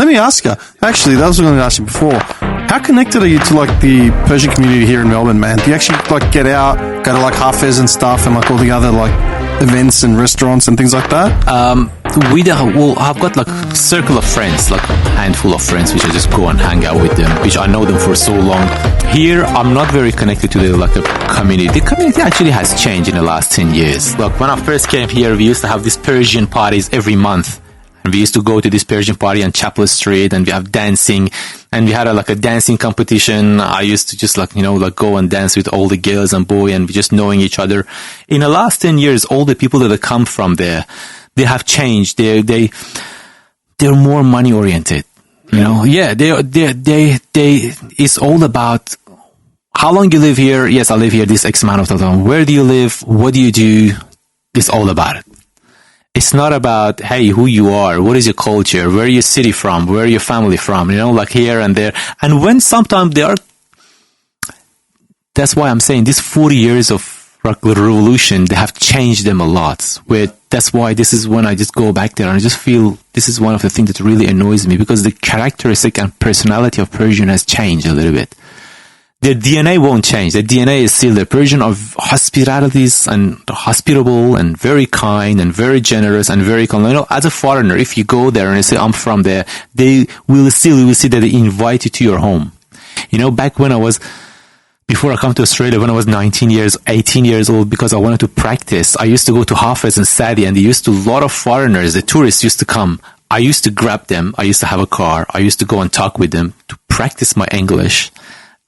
let me ask you. Actually, that was what I was going to ask you before. How connected are you to like the Persian community here in Melbourne, man? Do you actually like get out, go to like Hafez and stuff, and like all the other like events and restaurants and things like that? I've got like a circle of friends, like a handful of friends, which I just go and hang out with them, which I know them for so long. Here, I'm not very connected to the community. The community actually has changed in the last 10 years. Like when I first came here, we used to have these Persian parties every month. And we used to go to this Persian party on Chapel Street, and we have dancing, and we had a dancing competition. I used to just go and dance with all the girls and boys, and we just knowing each other. In the last 10 years, all the people that have come from there, they have changed. They're more money oriented. Yeah, it's all about how long you live here. Yes, I live here this X amount of time. Where do you live? What do you do? It's all about it. It's not about, hey, who you are, what is your culture, where your city from, where your family from, like here and there. And when sometimes that's why I'm saying this 40 years of revolution, they have changed them a lot. That's why this is when I just go back there and I just feel this is one of the things that really annoys me, because the characteristic and personality of Persian has changed a little bit. Their DNA won't change. Their DNA is still the Persian of hospitalities and hospitable and very kind and very generous and very kind. As a foreigner, if you go there and you say, I'm from there, you will see that they invite you to your home. Back before I come to Australia, when I was 18 years old, because I wanted to practice, I used to go to Hafez and Sadi, and a lot of foreigners, the tourists used to come. I used to grab them. I used to have a car. I used to go and talk with them to practice my English.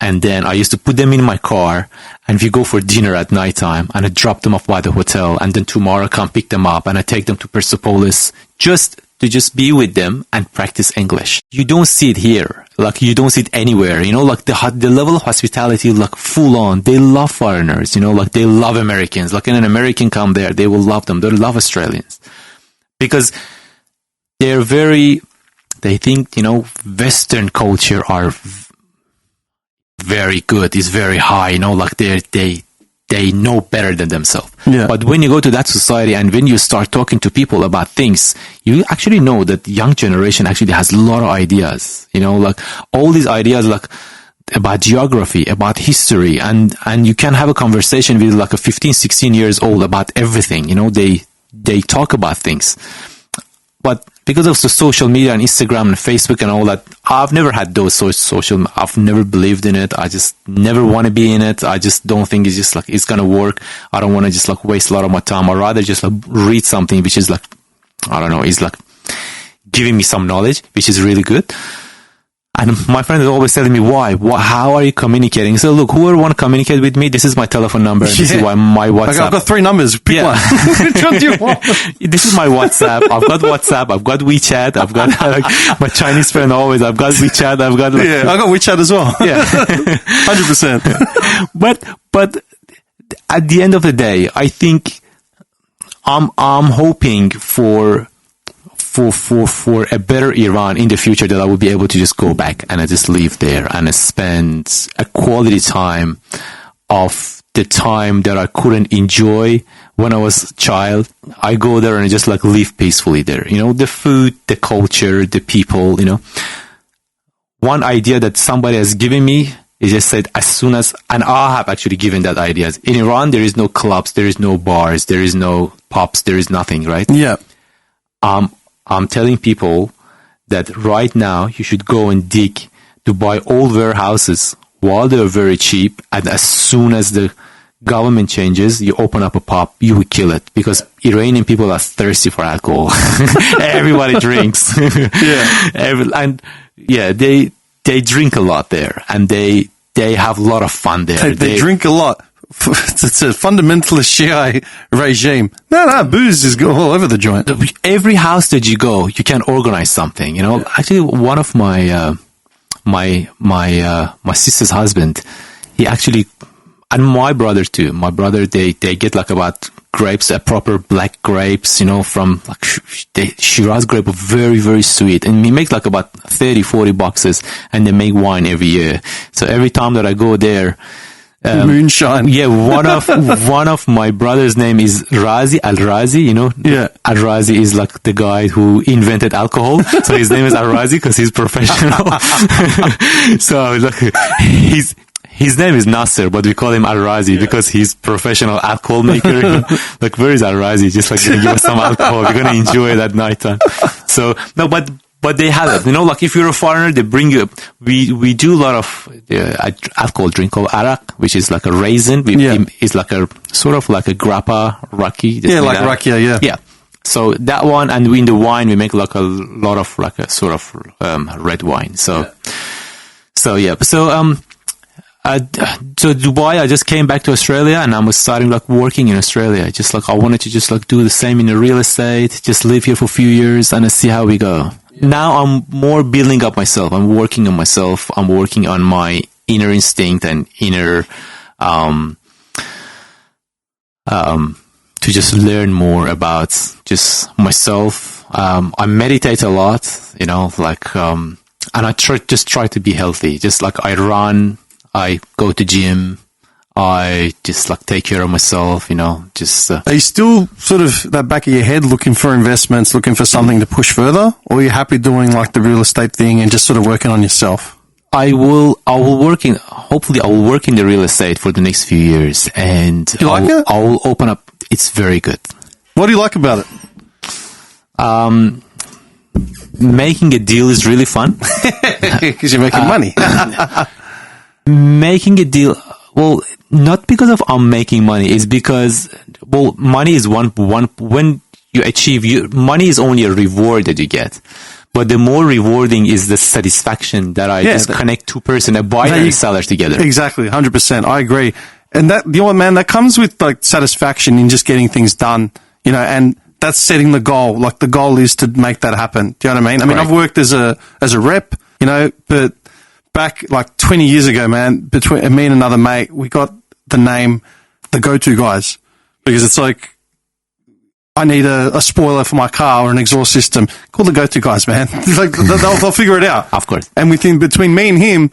And then I used to put them in my car, and we go for dinner at nighttime, and I drop them off by the hotel, and then tomorrow I come pick them up, and I take them to Persepolis just to be with them and practice English. You don't see it here. You don't see it anywhere. The level of hospitality, full on. They love foreigners, they love Americans. When an American come there, they will love them. They love Australians. Because they think, Western culture are very good, is very high, they know better than themselves. Yeah. But when you go to that society and when you start talking to people about things, you actually know that young generation actually has a lot of ideas, all these ideas about geography, about history, and you can have a conversation with a 15, 16 years old about everything, they talk about things. But because of the social media and Instagram and Facebook and all that, I've never had those social. I've never believed in it. I just never want to be in it. I just don't think it's just it's gonna work. I don't want to just waste a lot of my time. I'd rather just read something which is I don't know, is giving me some knowledge, which is really good. And my friend is always telling me, why? How are you communicating? So look, whoever want to communicate with me, this is my telephone number. And this is my WhatsApp. I've got 3 numbers. Pick one. Which one do you want? This is my WhatsApp. I've got WhatsApp. I've got WeChat. I've got my Chinese friend always. I've got WeChat. I've got I got WeChat as well. Yeah, 100%. But at the end of the day, I think I'm hoping for a better Iran in the future, that I will be able to just go back and I just live there and spend a quality time of the time that I couldn't enjoy when I was a child. I go there and I just live peacefully there. The food, the culture, the people, One idea that somebody has given me is just said and I have actually given that idea. In Iran, there is no clubs, there is no bars, there is no pubs, there is nothing, right? Yeah. I'm telling people that right now you should go and dig to buy old warehouses while they're very cheap, and as soon as the government changes, you open up a pub, you will kill it, because Iranian people are thirsty for alcohol. Everybody drinks. Yeah. They drink a lot there, and they have a lot of fun there. They drink a lot. It's a fundamentalist Shiite regime. No, booze is all over the joint. Every house that you go, you can organize something. Actually, one of my sister's husband, he actually, and my brother too. My brother, they get about grapes, proper black grapes, from Shiraz grape, very, very sweet. And we make about 30, 40 boxes, and they make wine every year. So every time that I go there, Moonshine. Yeah, one of my brother's name is Razi, Al-Razi, you know? Yeah. Al-Razi is like the guy who invented alcohol. So his name is Al-Razi because he's professional. So I was like, his name is Nasser, but we call him Al-Razi because he's professional alcohol maker. Like, where is Al-Razi? Just like, give us some alcohol. We're going to enjoy it at night time. So, no, but they have it, you know, like if you're a foreigner, they bring you, we do a lot of alcohol drink called arak, which is like a raisin. It's like a, sort of like a grappa, raki. Yeah, like rakia, yeah. Yeah. So that one, and in the wine, we make like a lot of like a sort of, red wine. So Dubai, I just came back to Australia and I was starting like working in Australia. Just like, I wanted to just like do the same in the real estate, just live here for a few years and see how we go. Now I'm more building up myself. I'm working on myself. I'm working on my inner instinct and inner, to just learn more about just myself. I meditate a lot, you know, like, and I try to be healthy. Just like I run, I go to gym, I just like take care of myself, you know, just... Are you still sort of that back of your head looking for investments, looking for something to push further? Or are you happy doing like the real estate thing and just sort of working on yourself? Hopefully I will work in the real estate for the next few years and you like it? I will open up. It's very good. What do you like about it? Making a deal is really fun. Because you're making money. Making a deal... Well, not because of I'm making money. It's because, well, money is one, when you achieve, money is only a reward that you get. But the more rewarding is the satisfaction that I just connect two person, a buyer and a seller together. Exactly. 100%. I agree. And that, you know what, man, that comes with like satisfaction in just getting things done, you know, and that's setting the goal. Like the goal is to make that happen. Do you know what I mean? I mean, I've worked as a rep, you know, but back like 20 years ago, man, between me and another mate, we got the name the Go-To Guys because it's like, I need a spoiler for my car or an exhaust system. Call the Go-To Guys, man. Like they'll figure it out. Of course. And between me and him,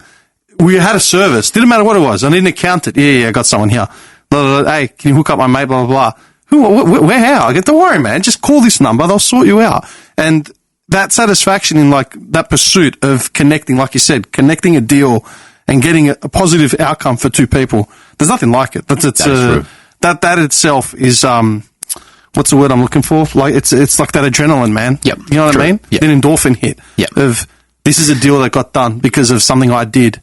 we had a service. Didn't matter what it was. I need an accountant. Yeah, I got someone here. Blah, blah, blah. Hey, can you hook up my mate? Blah, blah, blah. Where, how? Don't worry, man. Just call this number. They'll sort you out. And that satisfaction in like that pursuit of connecting, like you said, connecting a deal and getting a positive outcome for two people. There's nothing like it. That's true. That itself is, what's the word I'm looking for? Like it's like that adrenaline, man. Yep. You know what I mean? Yep. An endorphin hit of this is a deal that got done because of something I did.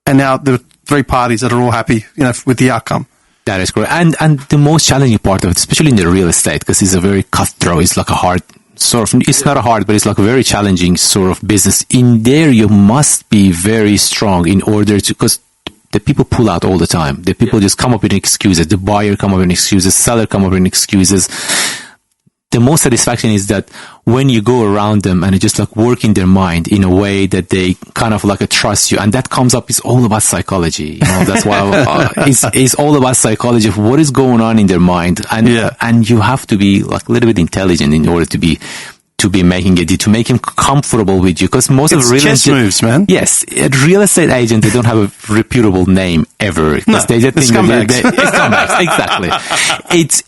And now there are three parties that are all happy, you know, with the outcome. That is correct. And the most challenging part of it, especially in the real estate, because it's a very cutthroat, it's like a hard sort of, it's not a hard, but it's like a very challenging sort of business. In there, you must be very strong in order to, because the people pull out all the time. The people just come up with excuses. The buyer come up with excuses. Seller come up with excuses. The most satisfaction is that when you go around them and you just like work in their mind in a way that they kind of like trust you, and that comes up is all about psychology. You know, that's why it's all about psychology of what is going on in their mind, and you have to be like a little bit intelligent in order to be making it, to make him comfortable with you, because most of real estate moves, man. Yes, a real estate agent, they don't have a reputable name ever, because they just think it's scumbags. Exactly.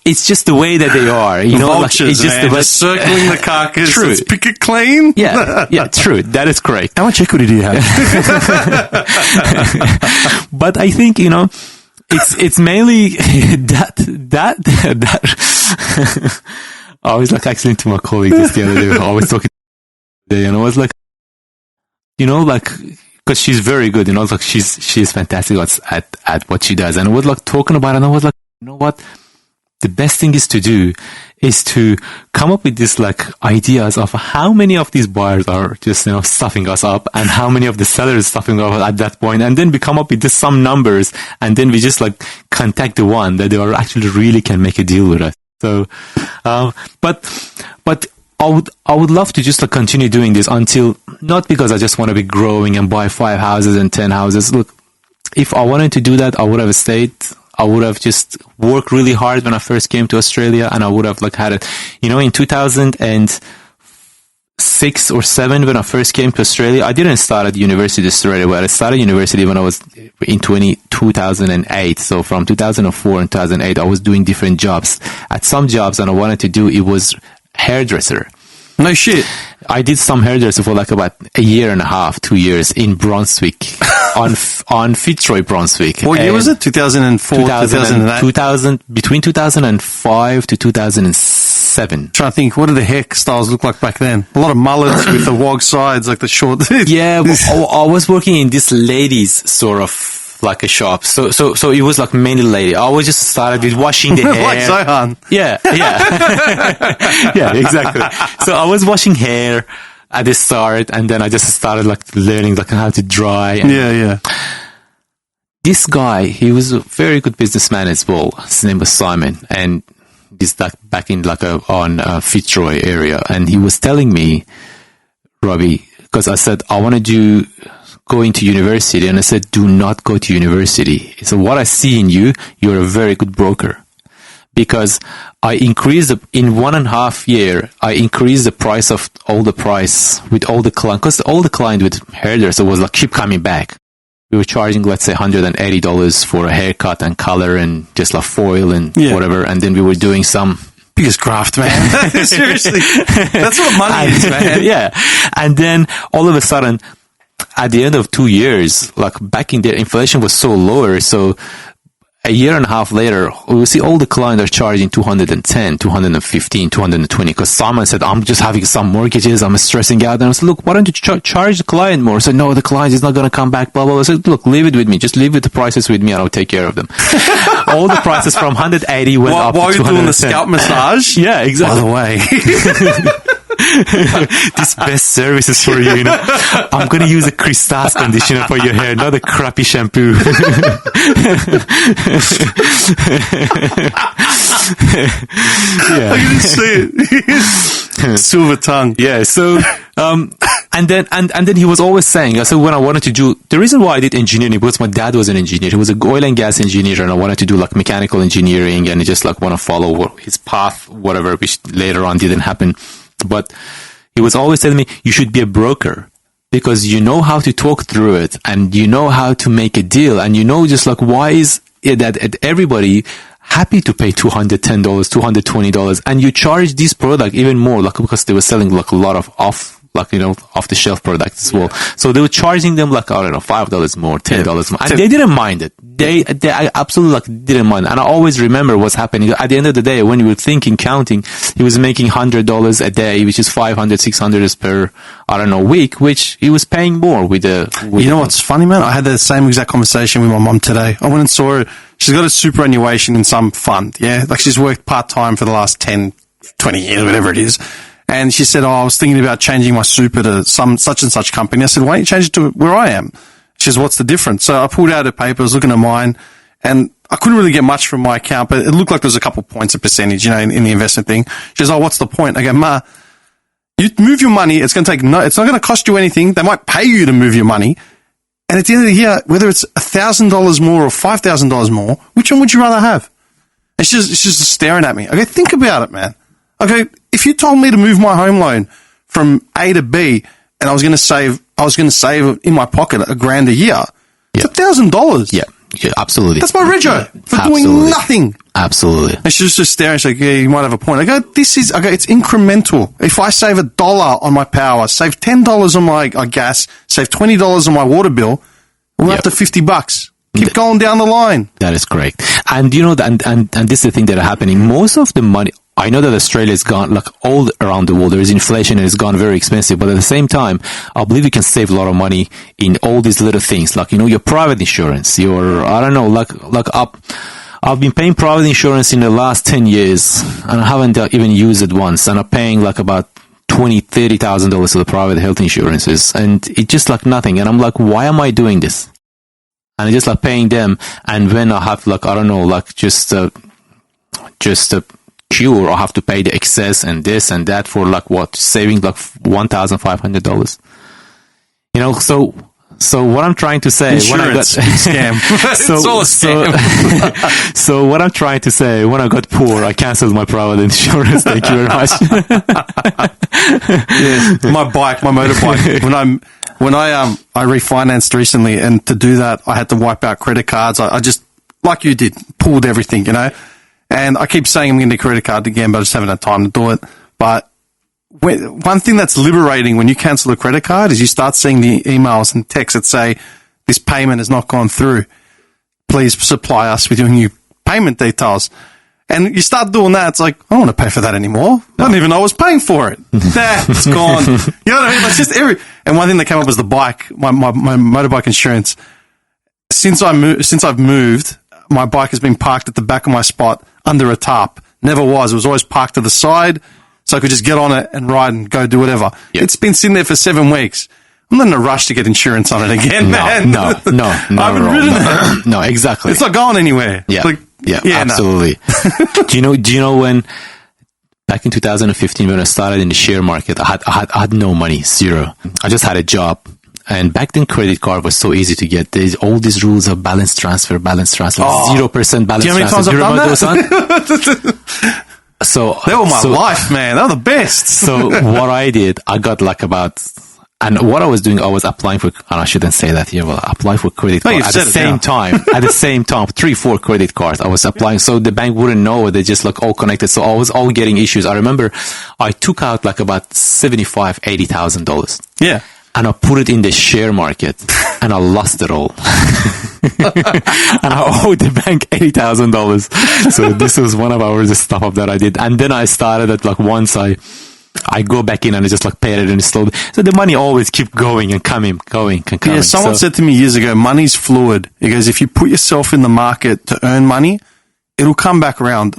It's just the way that they are, you know. Vultures, like, it's just man, just circling the carcass. True. Let's pick it clean. Yeah, true. That is correct. How much equity do you have? But I think, you know, it's mainly that. I was like actually to my colleague just the other day. I was talking today, and I was like, you know, like, because she's very good, you know, like she's fantastic at what she does, and I was like talking about it, and I was like, you know what, the best thing is to come up with this like ideas of how many of these buyers are just, you know, stuffing us up, and how many of the sellers stuffing us up at that point, and then we come up with just some numbers, and then we just like contact the one that they are actually really can make a deal with us. So, but I would love to just like continue doing this until, not because I just want to be growing and buy 5 houses and 10 houses. Look, if I wanted to do that, I would have stayed. I would have just worked really hard when I first came to Australia, and I would have like had it, you know, in 2000 and 6 or 7 when I first came to Australia. I didn't start at university straight away. I started university when I was in 2008. So from 2004 and 2008, I was doing different jobs. At some jobs that I wanted to do, it was hairdresser. No shit. I did some hairdresser for like about a year and a half, 2 years in Brunswick, on Fitzroy, Brunswick. What year was it? 2004, 2008? 2000, between 2005 to 2007. Trying to think, what did the hairstyles look like back then? A lot of mullets with the wog sides, like the short. Yeah, I was working in this ladies sort of like a shop. So it was like mainly lady. I was just started with washing the hair. Like Zohan. Yeah. Yeah, exactly. So I was washing hair at the start, and then I just started like learning like how to dry. Yeah. This guy, he was a very good businessman as well. His name was Simon, and he's like back in like on Fitzroy area, and he was telling me, Robbie, because I said I want to go into university, and I said, do not go to university. So what I see in you, you're a very good broker. Because I increased, in 1.5 years, I increased the price of all the price with all the clients, because all the client with hairdresser was like, keep coming back. We were charging, let's say, $180 for a haircut and color and just like foil and whatever. And then we were doing some biggest graft, man. Seriously. That's what money is, man. Yeah. And then all of a sudden, at the end of 2 years, like back in there, inflation was so lower. So a year and a half later, we will see all the clients are charging 210, 215, 220. Because someone said, I'm just having some mortgages. I'm stressing out. And I said, look, why don't you charge the client more? I said, no, the client is not going to come back, blah, blah, blah. I said, look, leave it with me. Just leave it the prices with me and I'll take care of them. All the prices from 180 went up to 210. While you're doing the scalp massage? Yeah, exactly. By the way. This best service is for you, I'm going to use a Cristas conditioner for your hair, not a crappy shampoo. I can see it. Silver tongue. Yeah. So, and then he was always saying, so when I wanted to do, the reason why I did engineering, because my dad was an engineer. He was an oil and gas engineer, and I wanted to do like mechanical engineering and just like want to follow his path, whatever, which later on didn't happen. But he was always telling me, you should be a broker because you know how to talk through it and you know how to make a deal. And you know, just like, why is it that everybody happy to pay $210, $220 and you charge this product even more, like, because they were selling like a lot of off the shelf products as well. So they were charging them like, I don't know, $5 more, $10 more. And they didn't mind it. They absolutely like didn't mind it. And I always remember what's happening. At the end of the day, when you were thinking, counting, he was making $100 a day, which is $500, $600 per, I don't know, week, which he was paying more with you know what's funny, man? I had the same exact conversation with my mom today. I went and saw her. She's got a superannuation in some fund. Yeah. Like she's worked part-time for the last 10, 20 years, whatever it is. And she said, I was thinking about changing my super to some such and such company. I said, why don't you change it to where I am? She says, what's the difference? So I pulled out her papers, looking at mine, and I couldn't really get much from my account, but it looked like there was a couple points of percentage, in the investment thing. She says, what's the point? I go, Ma, you move your money. It's going to it's not going to cost you anything. They might pay you to move your money. And at the end of the year, whether it's $1,000 more or $5,000 more, which one would you rather have? And she's just staring at me. I go, think about it, man. Okay, if you told me to move my home loan from A to B and I was going to save in my pocket $1,000 a year, it's $1,000. Yeah, absolutely. That's my rego for doing nothing. Absolutely. And she was just staring. She's like, yeah, you might have a point. I go, it's incremental. If I save $1 on my power, save $10 on my gas, save $20 on my water bill, we're up to $50. Keep going down the line. That is correct. And and this is the thing that are happening. Most of the money, I know that Australia has gone, like all around the world, there is inflation and it's gone very expensive. But at the same time, I believe you can save a lot of money in all these little things, like, your private insurance, I've been paying private insurance in the last 10 years and I haven't even used it once. And I'm paying like about $20,000, $30,000 for the private health insurances. And it's just like nothing. And I'm like, why am I doing this? And I just like paying them. And when I have like, I don't know, like just a cure, I have to pay the excess and this and that for like saving like $1,500. So So what I'm trying to say, Insurance, big scam. It's all a scam. So what I'm trying to say, when I got poor, I canceled my private insurance. Thank you very much. Yes, my motorbike. When I refinanced recently, and to do that, I had to wipe out credit cards. I just, like you did, pulled everything, And I keep saying I'm going to do credit card again, but I just haven't had time to do it. But one thing that's liberating when you cancel a credit card is you start seeing the emails and texts that say, this payment has not gone through. Please supply us with your new payment details. And you start doing that, it's like, I don't want to pay for that anymore. I don't even know I was paying for it. It's gone. You know what I mean? It's just and one thing that came up was the bike, my motorbike insurance. Since I've moved, my bike has been parked at the back of my spot under a tarp. Never was. It was always parked to the side, so I could just get on it and ride and go do whatever. Yep. It's been sitting there for 7 weeks. I'm not in a rush to get insurance on it again, man. No, I haven't ridden it. No, exactly. It's not going anywhere. Yeah, absolutely. No. Do you know when, back in 2015, when I started in the share market, I had no money, zero. I just had a job. And back then, credit card was so easy to get. There's all these rules of balance transfer, 0% balance transfer. Do you know how many times I've done that? So they were my life, man. They were the best. So what I did, I got and what I was doing, I was applying for, and I shouldn't say that here, well, apply for credit card at the same time, 3-4 credit cards I was applying. So the bank wouldn't know. They just all connected. So I was all getting issues. I remember I took out about $75,000-$80,000. Yeah. And I put it in the share market, and I lost it all. And I owed the bank $80,000. So this was one of our stuff that I did. And then I started at once I go back in and I just pay it and slowly. So the money always keep going and coming. Yeah, someone said to me years ago, money's fluid. He goes, if you put yourself in the market to earn money, it'll come back around.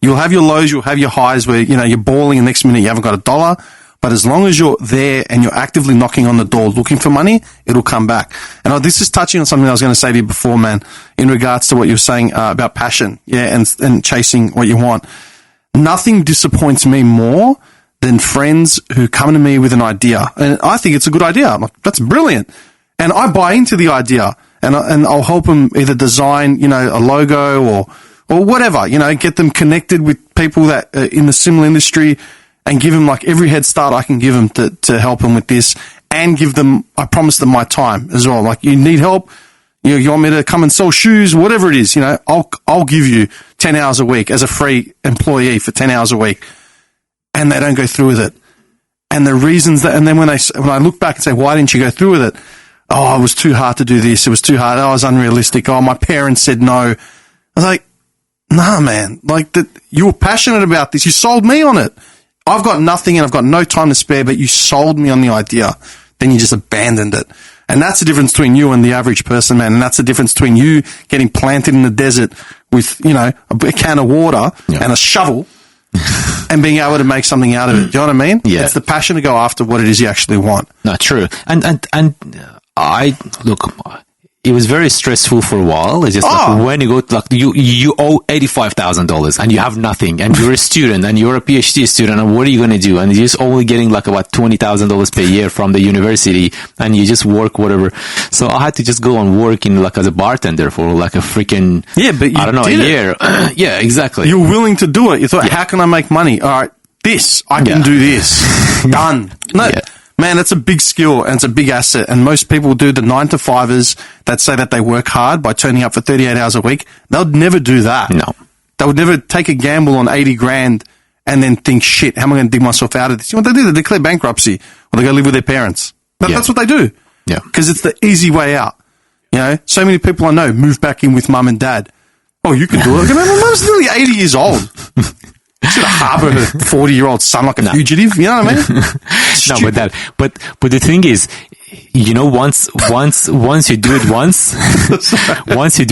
You'll have your lows, you'll have your highs where, you're balling and next minute you haven't got $1. But as long as you're there and you're actively knocking on the door looking for money, it'll come back. And this is touching on something I was going to say to you before, man, in regards to what you were saying about passion, and chasing what you want. Nothing disappoints me more than friends who come to me with an idea. And I think it's a good idea. I'm like, that's brilliant. And I buy into the idea and I'll help them either design, a logo or whatever, get them connected with people that are in the similar industry, and give them every head start I can give them to help them with this, and give them, I promise them my time as well. You need help, you want me to come and sell shoes, whatever it is, I'll give you 10 hours a week as a free employee for 10 hours a week, and they don't go through with it. And the reasons and then when I look back and say, why didn't you go through with it? Oh, it was too hard to do this. It was too hard. Oh, it was unrealistic. Oh, my parents said no. I was like, nah, man, you were passionate about this. You sold me on it. I've got nothing and I've got no time to spare, but you sold me on the idea. Then you just abandoned it. And that's the difference between you and the average person, man. And that's the difference between you getting planted in the desert with, a can of water and a shovel and being able to make something out of it. Do you know what I mean? Yeah. It's the passion to go after what it is you actually want. Not true. And it was very stressful for a while. It's just when you go to you owe $85,000 and you have nothing, and you're a student and you're a PhD student, and what are you going to do? And you're just only getting about $20,000 per year from the university, and you just work whatever. So I had to just go and work in as a bartender for a freaking a year. Yeah, exactly. You're willing to do it. You thought, how can I make money? All right, I can do this. Done. No. Yeah. Man, that's a big skill and it's a big asset. And most people do the 9-to-5ers that say that they work hard by turning up for 38 hours a week. They'll never do that. No. They would never take a gamble on 80 grand and then think, shit, how am I going to dig myself out of this? You know what they do? They declare bankruptcy or they go live with their parents. That's what they do. Yeah. Because it's the easy way out. So many people I know move back in with mum and dad. Oh, you can do it. My mum's nearly 80 years old. She's going to harbour her 40-year-old son like a fugitive. You know what I mean? No, but the thing is, once you do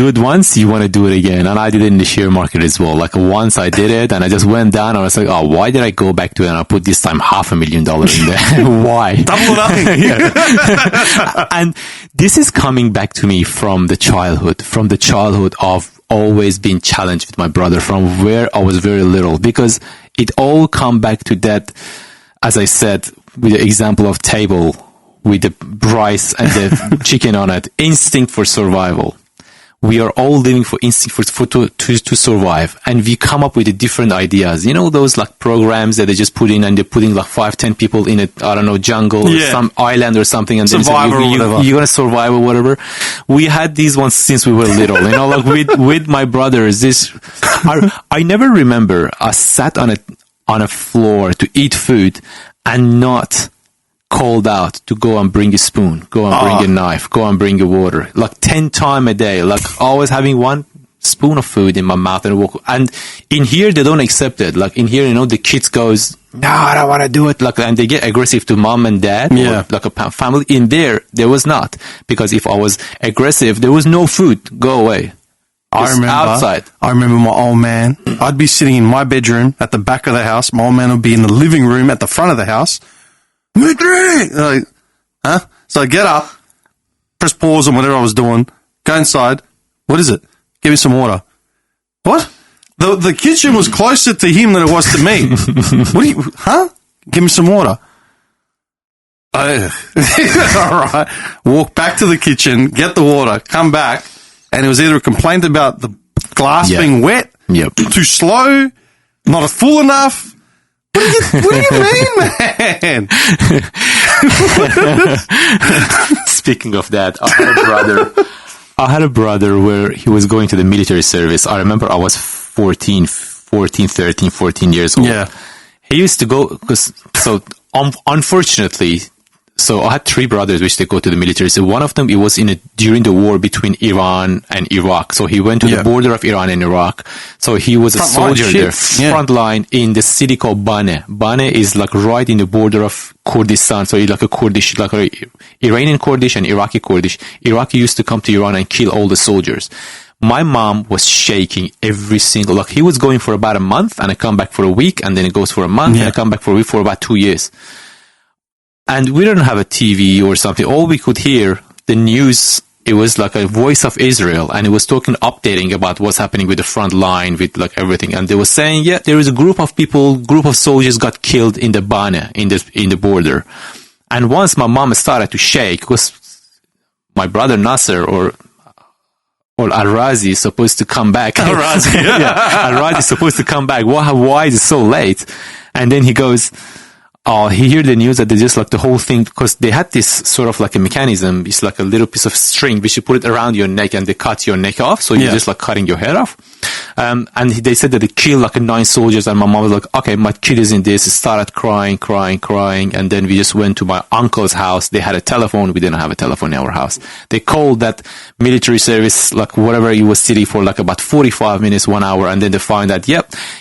it once, you want to do it again. And I did it in the share market as well. Once I did it and I just went down and I was like, oh, why did I go back to it? And I put this time $500,000 in there. Why? Double or nothing. Yeah. And this is coming back to me from the childhood of always been challenged with my brother from where I was very little, because it all come back to that, as I said, with the example of table, with the rice and the chicken on it. Instinct for survival. We are all living for instinct to survive, and we come up with different ideas. You know, those like programs that they just put in, and they're putting like 5-10 people in a, I don't know, jungle or some island or something, and Survivor or whatever. You're gonna survive or whatever. We had these ones since we were little. You know, like with my brothers. I never remember us sat on a floor to eat food and not called out to go and bring a spoon, go and bring a knife, go and bring a water, like 10 times a day, like always having one spoon of food in my mouth and walk. And in here, they don't accept it. Like in here, you know, the kids goes, no, I don't want to do it. Like, and they get aggressive to mom and dad, or like a family. In there was not, because if I was aggressive, there was no food. Go away. I remember my old man. I'd be sitting in my bedroom at the back of the house. My old man would be in the living room at the front of the house. Like, huh? So I get up, press pause on whatever I was doing, go inside. What is it? Give me some water. What? The kitchen was closer to him than it was to me. What do you, huh? Give me some water. All right. Walk back to the kitchen, get the water, come back, and it was either a complaint about the glass being wet, too slow, not full enough. What do you mean, man? Speaking of that, I had a brother where he was going to the military service. I remember I was 13, 14 years old. Yeah. He used to go, unfortunately, so I had 3 brothers which they go to the military. So one of them, it was during the war between Iran and Iraq. So he went to the border of Iran and Iraq. So he was a soldier there, front line in the city called Bane. Bane is like right in the border of Kurdistan. So it's like a Kurdish, like a Iranian Kurdish and Iraqi Kurdish. Iraqi used to come to Iran and kill all the soldiers. My mom was shaking every single, like he was going for about a month and I come back for a week, and then it goes for a month and I come back for a week for about 2 years. And we didn't have a TV or something. All we could hear, the news, it was like a voice of Israel, and it was updating about what's happening with the front line, with like everything. And they were saying, there is a group of soldiers got killed in the Bana, in the border. And once my mom started to shake, because my brother Nasser or Al-Razi is supposed to come back. Al-Razi. Al-Razi is supposed to come back. Why is it so late? And then he goes, he heard the news that they just like the whole thing, because they had this sort of like a mechanism. It's like a little piece of string which you put it around your neck and they cut your neck off. So you're just like cutting your head off. And they said that they killed like 9 soldiers, and my mom was like, okay, my kid is in this. It started crying. And then we just went to my uncle's house. They had a telephone. We didn't have a telephone in our house. They called that military service, like whatever it was city, for like about 45 minutes, 1 hour. And then they find that,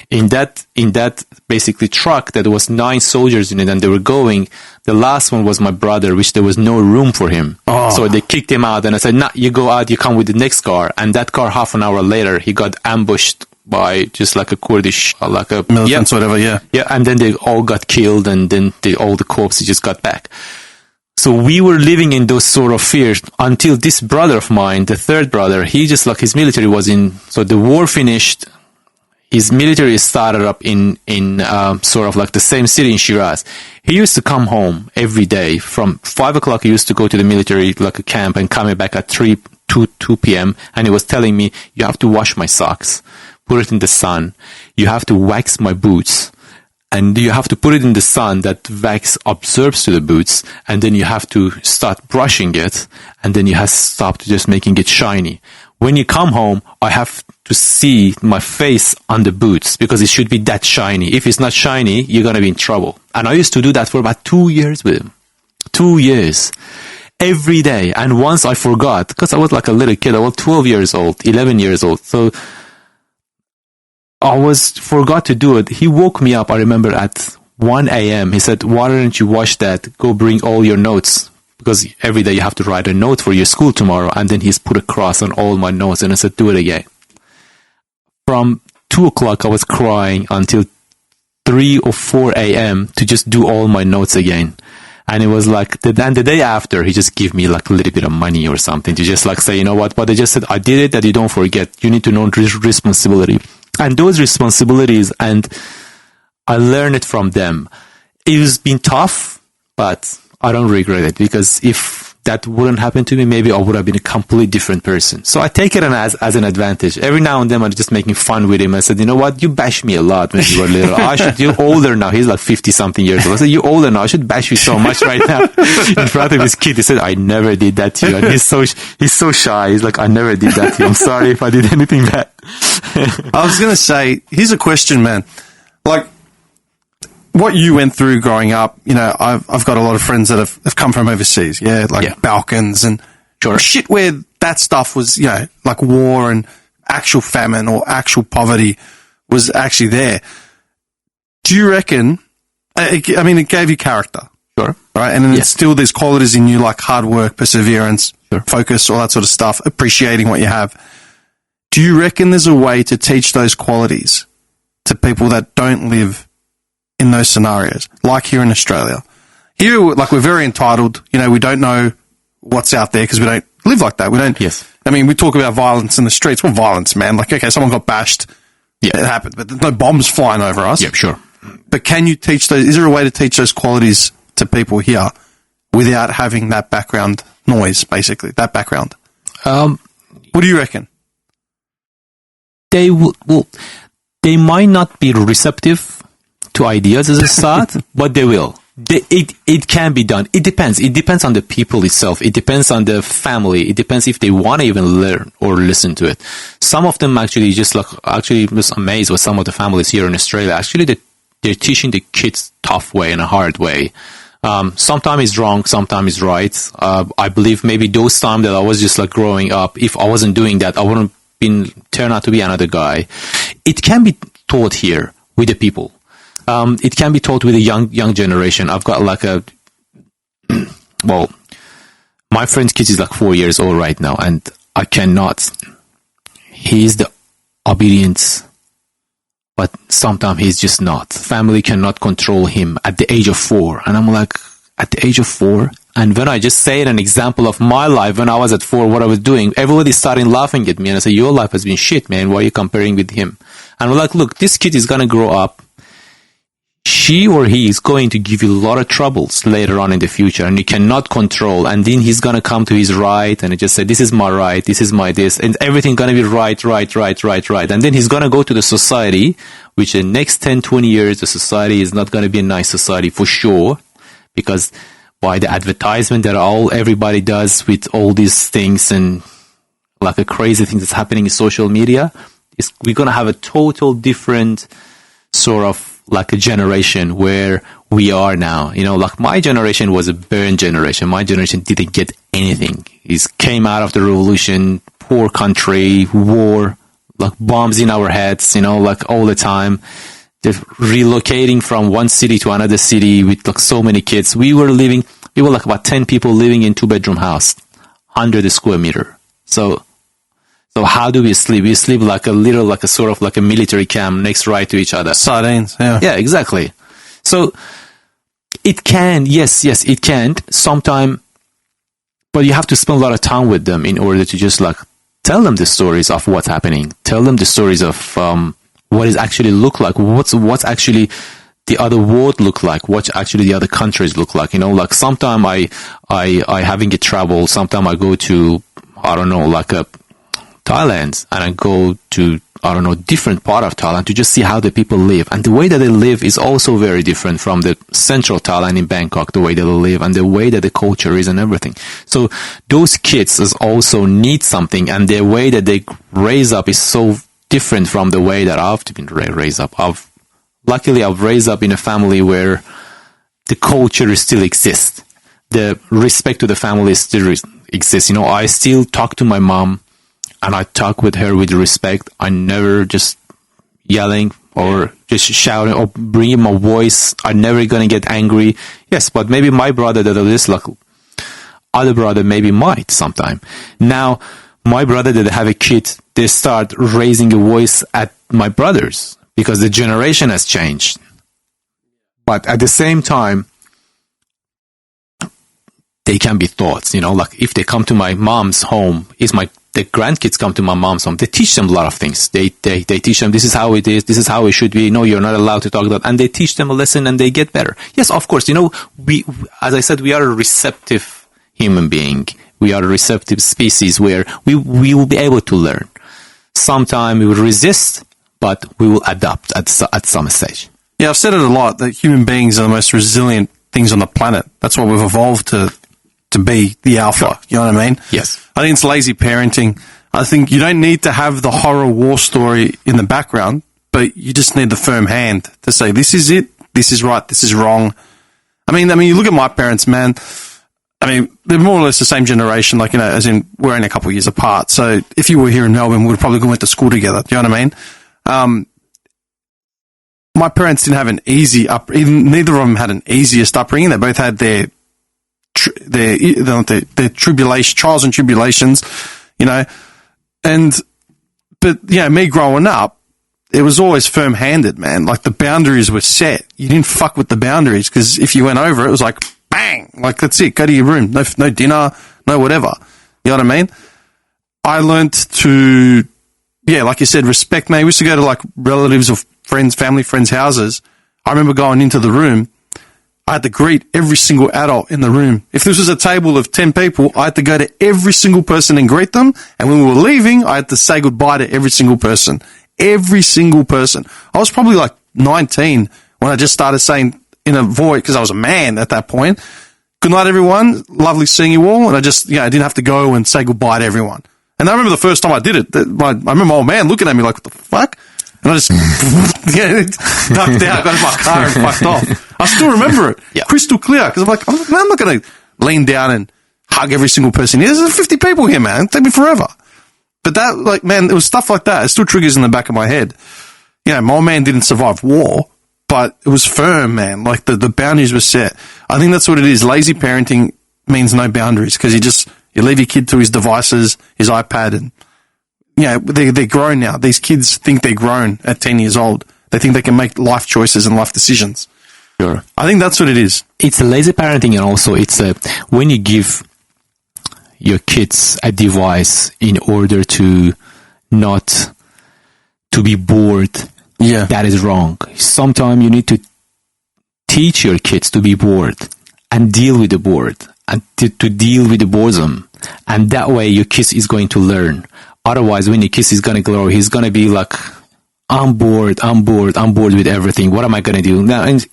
in that basically truck that there was 9 soldiers in it, and they were going, the last one was my brother, which there was no room for him. So they kicked him out, and I said, nah, you go out, you come with the next car. And that car, half an hour later, he got ambushed by just like a Kurdish, like a militants, whatever, Yeah, and then they all got killed, and then all the corpses just got back. So we were living in those sort of fears until this brother of mine, the third brother, he just like his military was in, so the war finished. His military started up in sort of like the same city in Shiraz. He used to come home every day from 5 o'clock. He used to go to the military, like a camp, and coming back at 2 p.m. And he was telling me, you have to wash my socks, put it in the sun. You have to wax my boots, and you have to put it in the sun that wax absorbs to the boots. And then you have to start brushing it. And then you have to stop just making it shiny. When you come home, I have to see my face on the boots, because it should be that shiny. If it's not shiny, you're going to be in trouble. And I used to do that for about 2 years with him. 2 years. Every day. And once I forgot, because I was like a little kid. I was 12 years old, 11 years old. So I forgot to do it. He woke me up, I remember, at 1 a.m. He said, why don't you wash that? Go bring all your notes. Because every day you have to write a note for your school tomorrow. And then he's put a cross on all my notes. And I said, do it again. From 2 o'clock, I was crying until 3 or 4 a.m. to just do all my notes again. And it was like, the day after, he just gave me like a little bit of money or something to just like say, you know what? But they just said, I did it, that you don't forget. You need to know responsibility. And those responsibilities, and I learned it from them. It has been tough, but I don't regret it, because if that wouldn't happen to me, maybe I would have been a completely different person. So I take it as an advantage. Every now and then I'm just making fun with him. I said, you know what? You bash me a lot when you were little. You're older now. He's like 50 something years old. I said, you're older now. I should bash you so much right now in front of his kid. He said, I never did that to you. And he's so shy. He's like, I never did that to you. I'm sorry if I did anything bad. I was going to say, here's a question, man. Like, what you went through growing up, you know, I've got a lot of friends that have come from overseas, Balkans and shit where that stuff was, you know, like war and actual famine or actual poverty was actually there. Do you reckon, I mean, it gave you character, right? And then it's still there's qualities in you like hard work, perseverance, focus, all that sort of stuff, appreciating what you have. Do you reckon there's a way to teach those qualities to people that don't live in those scenarios, like here in Australia? Here, like, we're very entitled. You know, we don't know what's out there because we don't live like that. We don't. Yes. I mean, we talk about violence in the streets. What violence, man? Like, okay, someone got bashed. Yeah, it happened, but there's no bombs flying over us. Yeah, sure. But can you teach those? Is there a way to teach those qualities to people here without having that background noise, basically, that background? What do you reckon? They might not be receptive to ideas as a start, but they will. It can be done. It depends. It depends on the people itself. It depends on the family. It depends if they want to even learn or listen to it. Some of them actually just amazed with some of the families here in Australia. Actually, they're teaching the kids tough way and a hard way. Sometimes it's wrong, sometimes it's right. I believe maybe those times that I was just like growing up, if I wasn't doing that, I wouldn't turn out to be another guy. It can be taught here with the people. It can be taught with a young generation. I've got like my friend's kid is like 4 years old right now, and I cannot. He's the obedience, but sometimes he's just not. Family cannot control him at the age of 4, and I'm like, at the age of 4. And when I just say an example of my life when I was at 4, what I was doing, everybody started laughing at me, and I said, "Your life has been shit, man. Why are you comparing with him?" And we're like, "Look, this kid is gonna grow up. She or he is going to give you a lot of troubles later on in the future, and you cannot control. And then he's going to come to his right and just say, this is my right, this is my this, and everything going to be right. And then he's going to go to the society, which in the next 10, 20 years, the society is not going to be a nice society for sure, because by the advertisement that everybody does with all these things and like a crazy thing that's happening in social media, we're going to have a total different sort of like a generation where we are now. You know, like my generation was a burn generation. My generation didn't get anything. It came out of the revolution, poor country, war, like bombs in our heads, you know, like all the time. They're relocating from one city to another city with like so many kids. We were like about 10 people living in 2-bedroom house, 100 square meter. So how do we sleep? We sleep like a sort of like a military camp next right to each other. Sardines, yeah. Yeah, exactly. So it can, yes, it can sometime, but you have to spend a lot of time with them in order to just like tell them the stories of what's happening. Tell them the stories of what it actually look like. What's actually the other world look like? What actually the other countries look like? You know, like sometime I having a travel. Sometime I go to, I don't know, like a Thailand, and I go to, I don't know, different part of Thailand to just see how the people live. And the way that they live is also very different from the central Thailand in Bangkok, the way that they live and the way that the culture is and everything. So those kids also need something, and the way that they raise up is so different from the way that I've been raised up. Luckily, I've raised up in a family where the culture still exists. The respect to the family still exists. You know, I still talk to my mom, and I talk with her with respect. I never just yelling or just shouting or bringing my voice. I'm never going to get angry. Yes, but maybe my brother that is like other brother maybe might sometime. Now, my brother that have a kid, they start raising a voice at my brothers because the generation has changed. But at the same time, they can be thoughts, you know, like if they come to my mom's home, is my the grandkids come to my mom's home, they teach them a lot of things. They teach them, this is how it is, this is how it should be. No, you're not allowed to talk about, and they teach them a lesson and they get better. Yes, of course, we, as I said, we are a receptive human being. We are a receptive species where we will be able to learn. Sometime we will resist, but we will adapt at some stage. Yeah, I've said it a lot, that human beings are the most resilient things on the planet. That's what we've evolved to be, the alpha. You know what I mean? Yes. I think it's lazy parenting. I think you don't need to have the horror war story in the background, but you just need the firm hand to say, this is it, this is right, this is wrong. I mean, you look at my parents, man. I mean, they're more or less the same generation, like, as in we're only a couple of years apart. So if you were here in Melbourne, we would probably went to school together. Do you know what I mean? My parents didn't have an easy neither of them had an easiest upbringing. They both had their tribulation, trials and tribulations, but me growing up, it was always firm-handed, man. Like, the boundaries were set. You didn't fuck with the boundaries, because if you went over it was like, bang, like, that's it, go to your room. No dinner, no whatever. You know what I mean? I learned to, like you said, respect, man. We used to go to, like, relatives or family friends' houses. I remember going into the room, I had to greet every single adult in the room. If this was a table of 10 people, I had to go to every single person and greet them. And when we were leaving, I had to say goodbye to every single person. Every single person. I was probably like 19 when I just started saying in a voice, because I was a man at that point, good night, everyone. Lovely seeing you all. And I just, I didn't have to go and say goodbye to everyone. And I remember the first time I did it, I remember my old man looking at me like, what the fuck? And I just ducked out, got in my car and fucked off. I still remember it. Yeah. Crystal clear. Because I'm like, I'm not going to lean down and hug every single person here. There's 50 people here, man. It'll take me forever. But that, like, man, it was stuff like that. It still triggers in the back of my head. My old man didn't survive war, but it was firm, man. Like, the boundaries were set. I think that's what it is. Lazy parenting means no boundaries, because you leave your kid to his devices, his iPad, and, they're grown now. These kids think they're grown at 10 years old. They think they can make life choices and life decisions. Sure. I think that's what it is. It's a lazy parenting, and also it's when you give your kids a device in order to not to be bored, that is wrong. Sometimes you need to teach your kids to be bored and deal with the bored and to deal with the boredom, and that way your kid is going to learn. Otherwise, when your kid is going to grow, he's going to be like, I'm bored with everything. What am I going to do now? And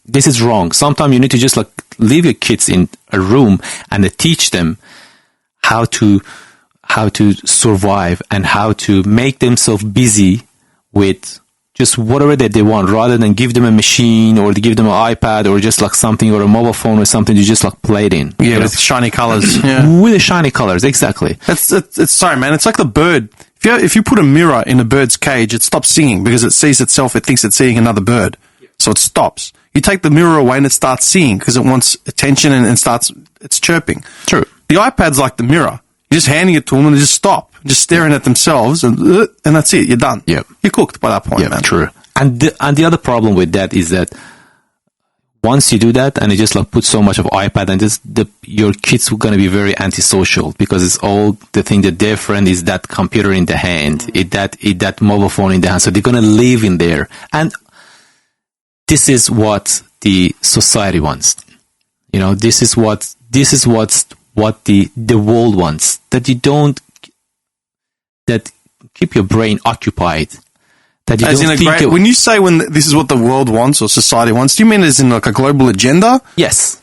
this is wrong. Sometimes you need to just like leave your kids in a room and teach them how to survive and how to make themselves busy with just whatever that they want, rather than give them a machine or to give them an iPad or just like something, or a mobile phone or something to just like play it in. Yeah, with shiny colors. With the shiny colors, exactly. It's sorry, man. It's like the bird. If you put a mirror in a bird's cage, it stops singing because it sees itself. It thinks it's seeing another bird, so it stops. You take the mirror away and it starts singing because it wants attention and it's chirping. True. The iPad's like the mirror. You're just handing it to them and they just stop, just staring at themselves, and that's it. You're done. Yep. You're cooked by that point, man. True. And the other problem with that is that once you do that and you just like put so much of iPad, and your kids are going to be very antisocial, because it's all the thing that their friend is that computer in the hand, that mobile phone in the hand. So they're going to live in there. And this is what the society wants. This is what the world wants. That keep your brain occupied. That you as don't in think when you say this is what the world wants or society wants, do you mean as in like a global agenda? Yes.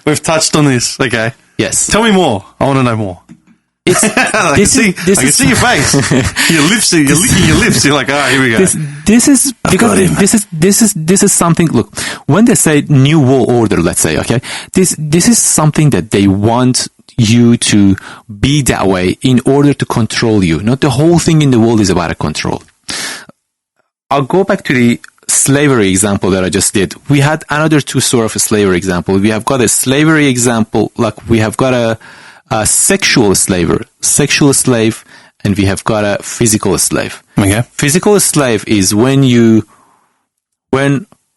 We've touched on this. Okay. Yes. Tell me more. I want to know more. I can see your face. Your lips. You're licking your lips. You're like, here we go. This is because this is something. Look, when they say new world order, let's say, okay, this is something that they want you to be that way in order to control you. Not the whole thing in the world is about a control. I'll go back to the slavery example that I just did. We had another two sort of a slavery example. We have got a slavery example, like we have got a sexual slave, and we have got a physical slave. Okay. Physical slave is when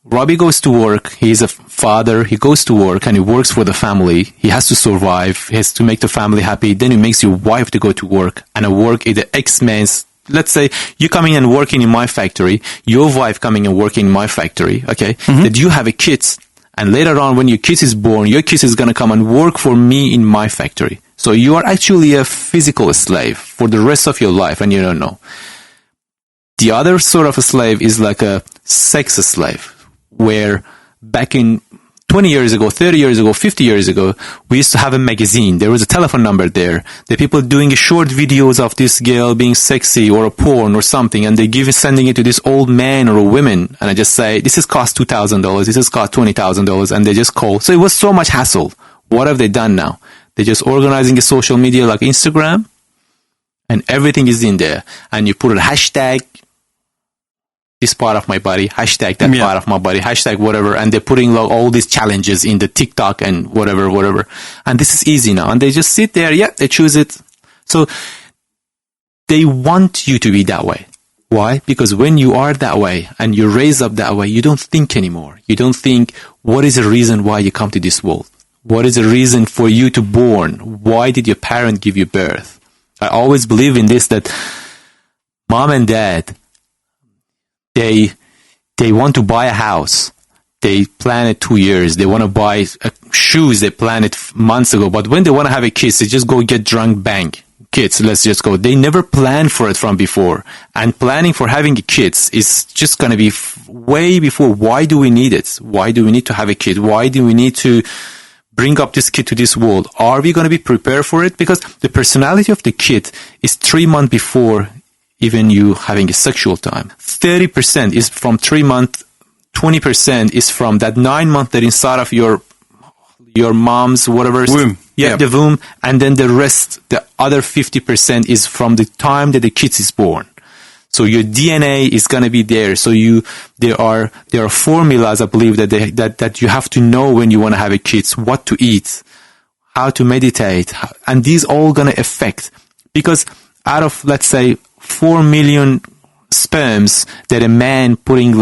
Robbie goes to work. He's a father. He goes to work and he works for the family. He has to survive. He has to make the family happy. Then he makes your wife to go to work, and a work is the X means, let's say you coming and working in my factory, your wife coming and working in my factory, okay? That you have a kid, and later on when your kid is born, your kid is going to come and work for me in my factory. So you are actually a physical slave for the rest of your life, and you don't know. The other sort of a slave is like a sex slave, where back in 20 years ago, 30 years ago, 50 years ago, we used to have a magazine. There was a telephone number there. The people doing short videos of this girl being sexy or a porn or something, and they sending it to this old man or a woman, and I just say, this is cost $2,000, this is cost $20,000, and they just call. So it was so much hassle. What have they done now? They're just organizing a social media like Instagram, and everything is in there. And you put a hashtag, this part of my body, hashtag that part of my body, hashtag whatever, and they're putting like all these challenges in the TikTok and whatever. And this is easy now. And they just sit there, they choose it. So they want you to be that way. Why? Because when you are that way and you're raised up that way, you don't think anymore. You don't think, what is the reason why you come to this world? What is the reason for you to born? Why did your parent give you birth? I always believe in this, that mom and dad, they want to buy a house. They plan it 2 years. They want to buy shoes. They plan it months ago. But when they want to have a kids, they just go get drunk, bang. Kids, let's just go. They never planned for it from before. And planning for having kids is just going to be way before. Why do we need it? Why do we need to have a kid? Why do we need to bring up this kid to this world? Are we going to be prepared for it? Because the personality of the kid is 3 months before even you having a sexual time. 30% is from 3 months, 20% is from that 9 months that inside of your mom's whatever womb. The womb, and then the rest, the other 50% is from the time that the kid is born. So your DNA is going to be there. So there are formulas, I believe, that you have to know when you want to have a kid, what to eat, how to meditate, and these all going to affect, because out of, let's say, 4 million sperms that a man putting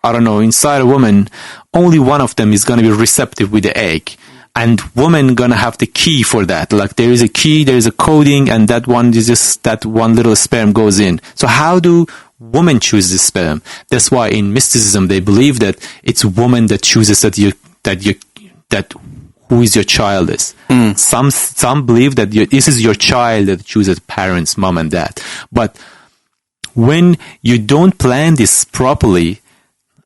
inside a woman, only one of them is going to be receptive with the egg. And woman going to have the key for that. Like there is a key, there is a coding, and that one is just that one little sperm goes in. So how do women choose the sperm? That's why in mysticism they believe that it's woman that chooses that who is your child is. Some believe that this is your child that chooses parents, mom and dad. But when you don't plan this properly,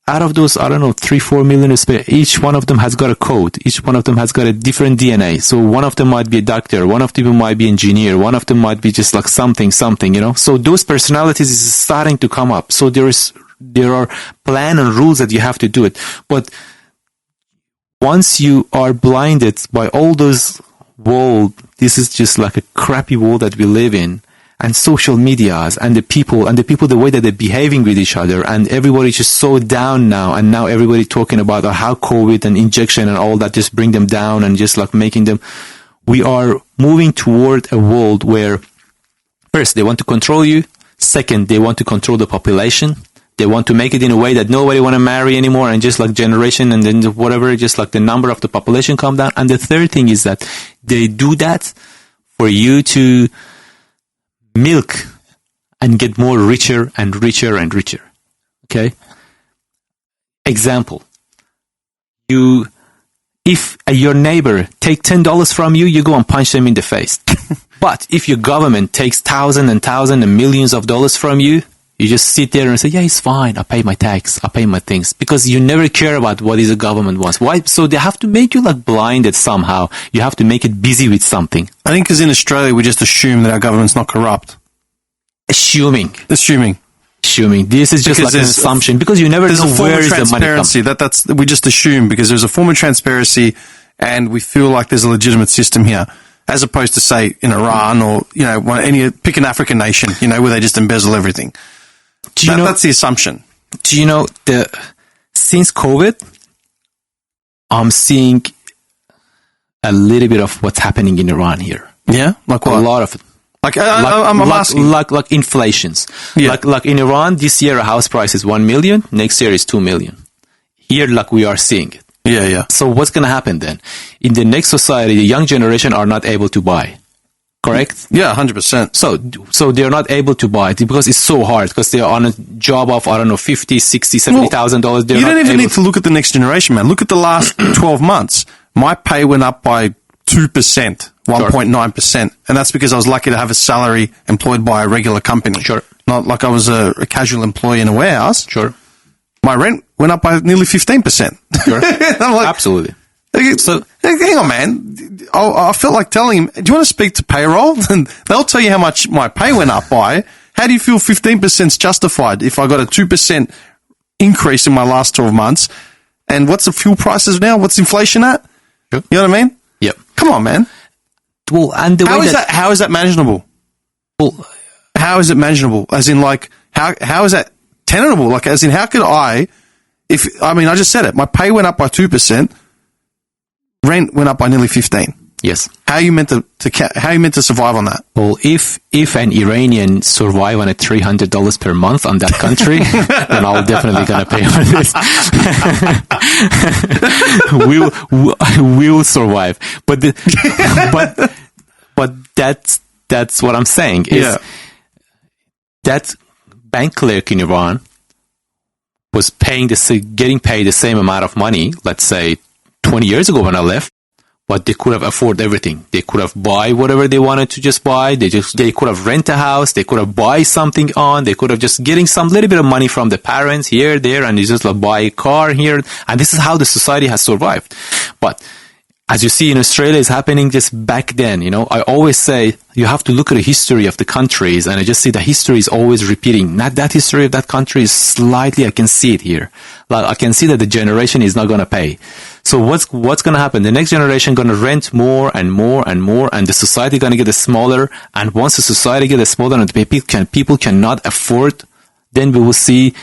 out of those, 3-4 million sperm, each one of them has got a code. Each one of them has got a different DNA. So one of them might be a doctor, one of them might be engineer, one of them might be just like something, So those personalities is starting to come up. So there are plan and rules that you have to do it. But once you are blinded by all those world, this is just like a crappy world that we live in, and social medias and the people, the way that they're behaving with each other, and everybody's just so down now, and now everybody talking about how COVID and injection and all that just bring them down and just like making them, we are moving toward a world where first they want to control you, second they want to control the population, they want to make it in a way that nobody want to marry anymore, and just like generation and then whatever, just like the number of the population come down. And the third thing is that they do that for you to milk and get more richer and richer and richer. Okay? Example. If your neighbor take $10 from you, you go and punch them in the face. But if your government takes thousands and millions of dollars from you, you just sit there and say, yeah, it's fine. I pay my tax. I pay my things. Because you never care about what is the government wants. Why? So they have to make you like blinded somehow. You have to make it busy with something. I think because in Australia, we just assume that our government's not corrupt. Assuming. This is just like an assumption. Because you never know where is the money coming. We just assume because there's a form of transparency and we feel like there's a legitimate system here. As opposed to, say, in Iran or, pick an African nation, where they just embezzle everything. That's the assumption. Do you know since COVID, I'm seeing a little bit of what's happening in Iran here. Yeah? Like what? A lot of it. I'm asking. Like inflations. Yeah. Like in Iran, this year a house price is 1 million, next year is 2 million. here like we are seeing it. Yeah, yeah. So what's going to happen then? In the next society, the young generation are not able to buy. Correct? Yeah, 100%. So they're not able to buy it because it's so hard, because they're on a job of, I don't know, $50,000, $60,000, $70,000. You don't even need to look at the next generation, man. Look at the last 12 months. My pay went up by 2%, 1.9%. And that's because I was lucky to have a salary employed by a regular company. Sure. Not like I was a casual employee in a warehouse. Sure. My rent went up by nearly 15%. Sure. I'm like, absolutely. So hang on, man. I felt like telling him, do you want to speak to payroll? And they'll tell you how much my pay went up by. How do you feel 15% is justified if I got a 2% increase in my last 12 months? And what's the fuel prices now? What's inflation at? Sure. You know what I mean? Yep. Come on, man. Well, and the how way is that? How is that manageable? Well, how is it manageable? As in, like, how is that tenable? Like, as in, how could I just said it. My pay went up by 2%. Rent went up by nearly 15. Yes. How are you meant to survive on that? Well, if an Iranian survive on a $300 per month on that country, then I'll definitely gonna pay for this. we will survive. But that's what I'm saying is that bank clerk in Iran was getting paid the same amount of money, let's say 20 years ago when I left, but they could have afforded everything. They could have buy whatever they wanted to just buy. They could have rent a house. They could have buy something on. They could have just getting some little bit of money from the parents here, there, and they just like buy a car here. And this is how the society has survived. But as you see in Australia, it's happening just back then. You know, I always say you have to look at the history of the countries, and I just see the history is always repeating. Not that history of that country is slightly, I can see it here. Like I can see that the generation is not going to pay. So what's going to happen? The next generation going to rent more and more and more, and the society going to get smaller. And once the society gets smaller and people cannot afford, then we will see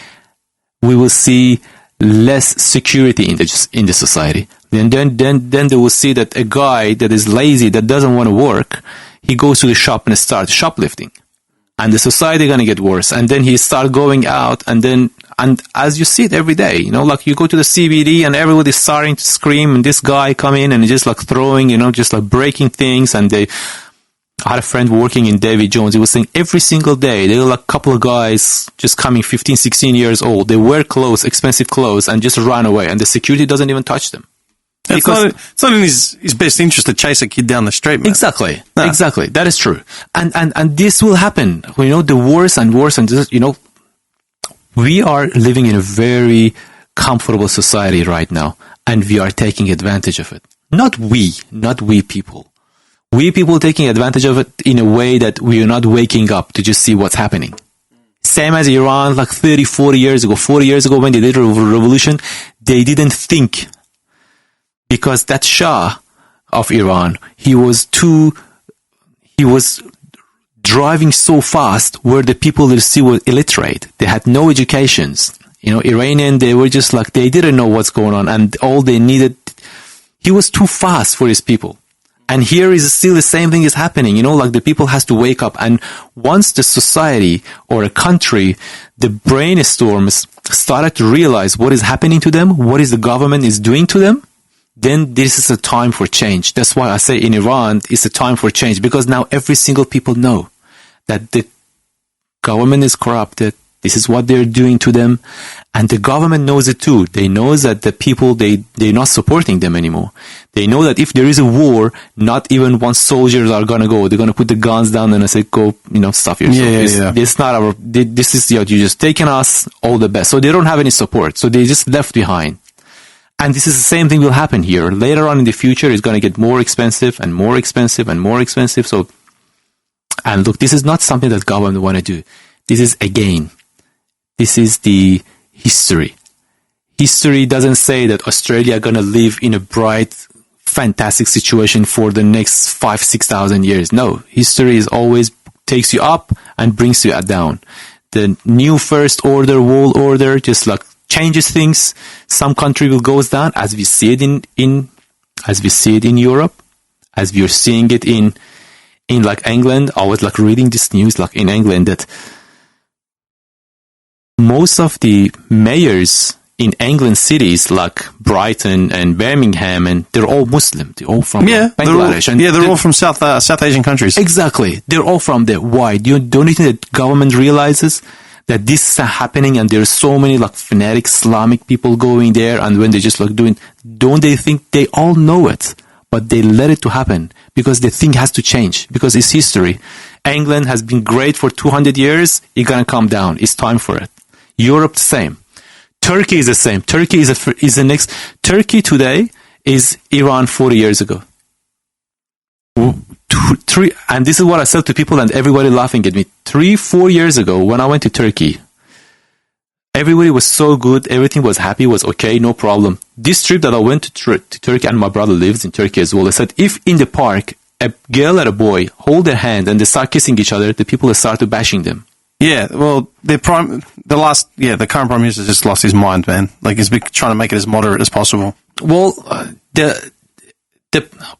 less security in the society. Then they will see that a guy that is lazy, that doesn't want to work, he goes to the shop and starts shoplifting. And the society going to get worse. And then he start going out, and as you see it every day, you know, like you go to the CBD and everybody's starting to scream, and this guy come in and just like throwing, you know, just like breaking things. And I had a friend working in David Jones. He was saying every single day, there were like a couple of guys just coming 15, 16 years old. They wear clothes, expensive clothes, and just run away. And the security doesn't even touch them. It's not in his best interest to chase a kid down the street, man. Exactly. No. Exactly. That is true. And this will happen. You know, the worse and worse. And just, you know, we are living in a very comfortable society right now, and we are taking advantage of it. Not we people. We people taking advantage of it in a way that we are not waking up to just see what's happening. Same as Iran, like 30, 40 years ago when they did a revolution, they didn't think. Because that Shah of Iran, he was driving so fast where the people that see were illiterate. They had no educations. You know, Iranian, they were just like, they didn't know what's going on, and all they needed, he was too fast for his people. And here is still the same thing is happening, you know, like the people has to wake up. And once the society or a country, the brainstorms started to realize what is happening to them, what is the government is doing to them, then this is a time for change. That's why I say in Iran, it's a time for change, because now every single people know that the government is corrupted. This is what they're doing to them. And the government knows it too. They know that the people, they're not supporting them anymore. They know that if there is a war, not even one soldiers are going to go. They're going to put the guns down and say, go, you know, stuff yourself. This is not our, this is, you know, you're just taking us all the best. So they don't have any support. So they just left behind. And this is the same thing will happen here. Later on in the future, it's going to get more expensive and more expensive and more expensive. So, and look, this is not something that government want to do. This is, again, this is the history. History doesn't say that Australia are going to live in a bright, fantastic situation for the next 5,000, 6,000 years. No, history is always takes you up and brings you down. The new first order, world order, just like changes things. Some country will goes down, as we see it as we see it in Europe, as we are seeing it in like England. I was like reading this news like in England that most of the mayors in England cities like Brighton and Birmingham, and they're all Muslim. They're all from Bangladesh. They're all from South Asian countries. Exactly. They're all from there. Why? Don't you think that government realizes that this is happening and there's so many like fanatic Islamic people going there, and when they just like don't they think they all know it? But they let it to happen because they think it has to change because it's history. England has been great for 200 years. It's going to come down. It's time for it. Europe, the same. Turkey is the same. Turkey is the next. Turkey today is Iran 40 years ago. And this is what I said to people and everybody laughing at me. 3-4 years ago when I went to Turkey, everybody was so good. Everything was happy, was okay, no problem. This trip that I went to Turkey, and my brother lives in Turkey as well, I said, if in the park, a girl and a boy hold their hand and they start kissing each other, the people start to bashing them. Yeah, well, the current prime minister just lost his mind, man. Like, he's been trying to make it as moderate as possible. Well, the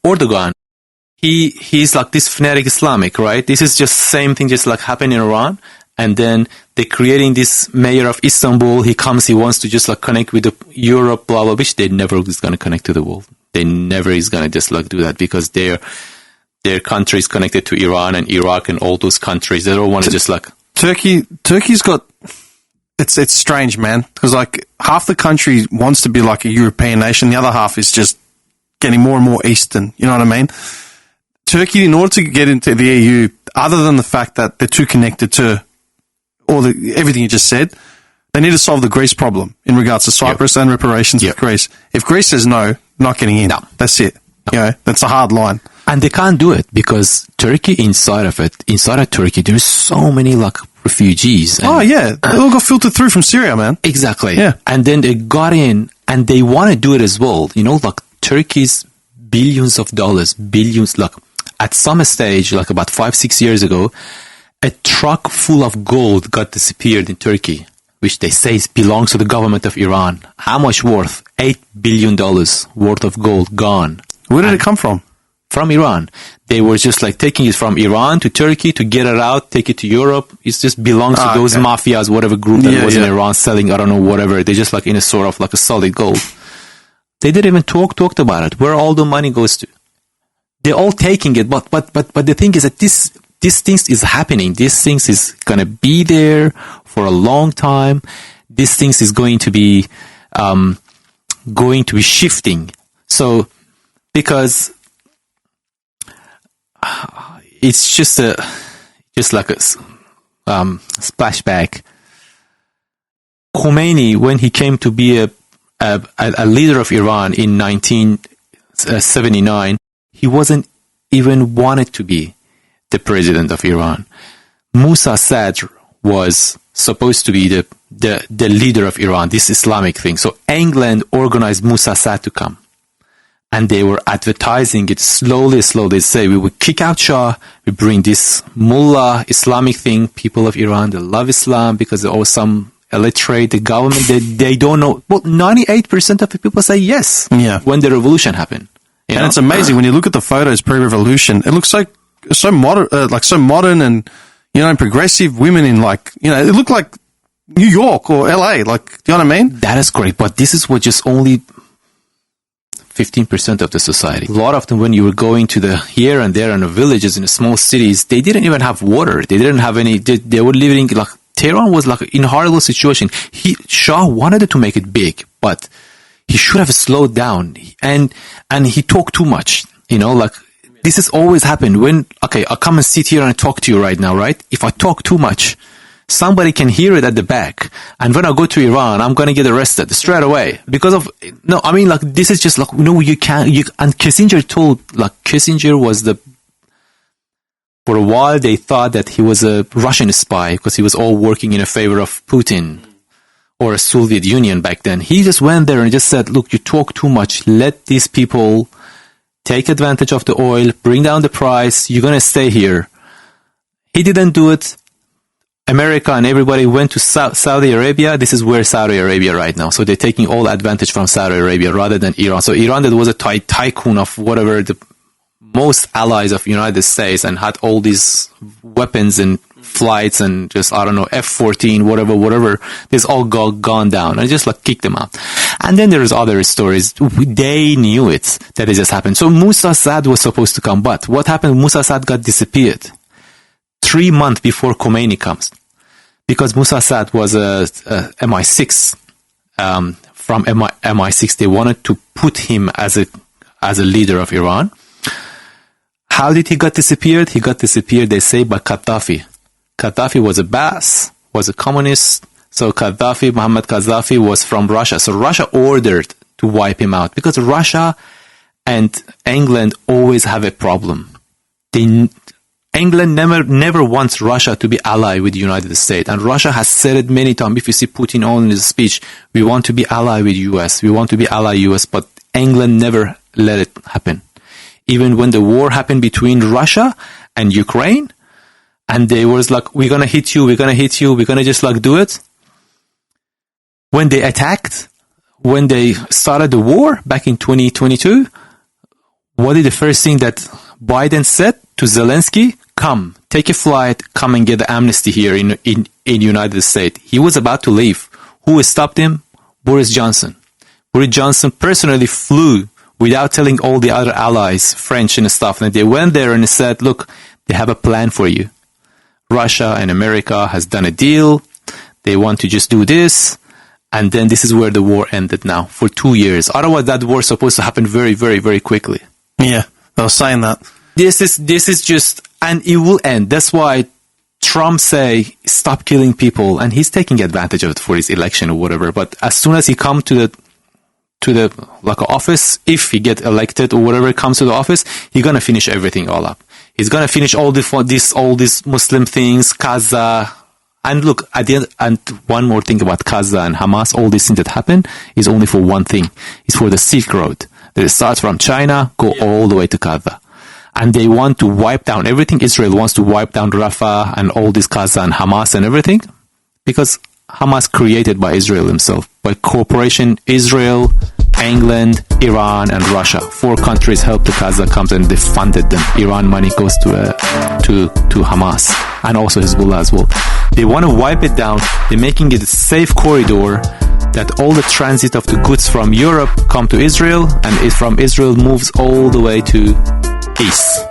Erdogan, he's like this fanatic Islamic, right? This is just same thing, just like happened in Iran. And then they're creating this mayor of Istanbul. He comes, he wants to just like connect with Europe, blah, blah, which they never is going to connect to the world. They never is going to just like do that because their country is connected to Iran and Iraq and all those countries. They don't want to just like... Turkey's got... It's strange, man. Because like half the country wants to be like a European nation. The other half is just getting more and more Eastern. You know what I mean? Turkey, in order to get into the EU, other than the fact that they're too connected to everything you just said, they need to solve the Greece problem in regards to Cyprus and reparations with Greece. If Greece says no, not getting in. No. That's it. No. You know, that's a hard line. And they can't do it because Turkey, inside of Turkey, there's so many like refugees. They all got filtered through from Syria, man. Exactly. Yeah. And then they got in and they want to do it as well. You know, like Turkey's billions of dollars, like at some stage, like about 5-6 years ago, a truck full of gold got disappeared in Turkey, which they say belongs to the government of Iran. How much worth? $8 billion worth of gold gone. Where did it come from? From Iran. They were just like taking it from Iran to Turkey to get it out, take it to Europe. It just belongs to those mafias, whatever group that was in Iran selling, I don't know, whatever. They just like in a sort of like a solid gold. They didn't even talked about it, where all the money goes to. They're all taking it, but the thing is that this things is happening. This things is gonna be there for a long time. This things is going to be shifting. So because it's just like a splashback. Khomeini, when he came to be a leader of Iran in 1979, he wasn't even wanted to be the president of Iran. Musa Sadr was supposed to be the leader of Iran, this Islamic thing. So England organized Musa Sadr to come. And they were advertising it slowly. They say, we will kick out Shah, we bring this mullah Islamic thing. People of Iran, they love Islam because they're all some illiterate. The government, they don't know. Well, 98% of the people say yes when the revolution happened. And it's amazing when you look at the photos pre-revolution. It looks like so modern and, you know, progressive women in like, you know, it looked like New York or LA. Like, do you know what I mean? That is great. But this is what just only 15% of the society. A lot of them, when you were going to the here and there in the villages, in the small cities, they didn't even have water. They didn't have any, they were living like, Tehran was like in a horrible situation. Shah wanted to make it big, but he should have slowed down. And he talked too much, you know, like this has always happened when, okay, I'll come and sit here and talk to you right now, right? If I talk too much, somebody can hear it at the back. And when I go to Iran, I'm going to get arrested straight away because of, no, I mean, like, this is just like, no, and Kissinger was for a while, they thought that he was a Russian spy because he was all working in a favor of Putin or a Soviet Union back then. He just went there and just said, look, you talk too much. Let these people take advantage of the oil, bring down the price. You're going to stay here. He didn't do it. America and everybody went to Saudi Arabia. This is where Saudi Arabia right now. So they're taking all advantage from Saudi Arabia rather than Iran. So Iran, that was a tycoon of whatever the most allies of United States and had all these weapons and flights and just, I don't know, F-14, whatever, this all gone down. I just like kicked them out. And then there's other stories. They knew it, that it just happened. So Musa Sad was supposed to come, but what happened? Musa Sad got disappeared 3 months before Khomeini comes. Because Musa Sad was a MI6, from MI6, they wanted to put him as a leader of Iran. How did he got disappeared? He got disappeared, they say, by Gaddafi. Gaddafi was a Baas, was a communist. So Muhammad Gaddafi was from Russia. So Russia ordered to wipe him out because Russia and England always have a problem. England never wants Russia to be allied with the United States. And Russia has said it many times. If you see Putin on his speech, we want to be allied with US. We want to be allied US. But England never let it happen. Even when the war happened between Russia and Ukraine, and they was like, we're going to hit you, we're going to just like do it. When they attacked, when they started the war back in 2022, what is the first thing that Biden said to Zelensky? Come, take a flight, come and get the amnesty here in United States. He was about to leave. Who stopped him? Boris Johnson. Boris Johnson personally flew without telling all the other allies, French and stuff. And they went there and said, look, they have a plan for you. Russia and America has done a deal. They want to just do this. And then this is where the war ended now for 2 years. Otherwise, that war is supposed to happen very, very, very quickly. Yeah, I was saying that. This is just, and it will end. That's why Trump say, stop killing people. And he's taking advantage of it for his election or whatever. But as soon as he come to the like office, if he get elected or whatever comes to the office, he's going to finish everything all up. He's going to finish all these Muslim things, Gaza. And look, at the end, and one more thing about Gaza and Hamas, all these things that happen is only for one thing. It's for the Silk Road. That it starts from China, go all the way to Gaza. And they want to wipe down everything. Israel wants to wipe down Rafah and all this Gaza and Hamas and everything. Because Hamas created by Israel himself. By cooperation, Israel, England, Iran, and Russia. 4 countries helped the Gaza comes and they funded them. Iran money goes to Hamas and also Hezbollah as well. They want to wipe it down. They're making it a safe corridor that all the transit of the goods from Europe come to Israel, and from Israel moves all the way to east.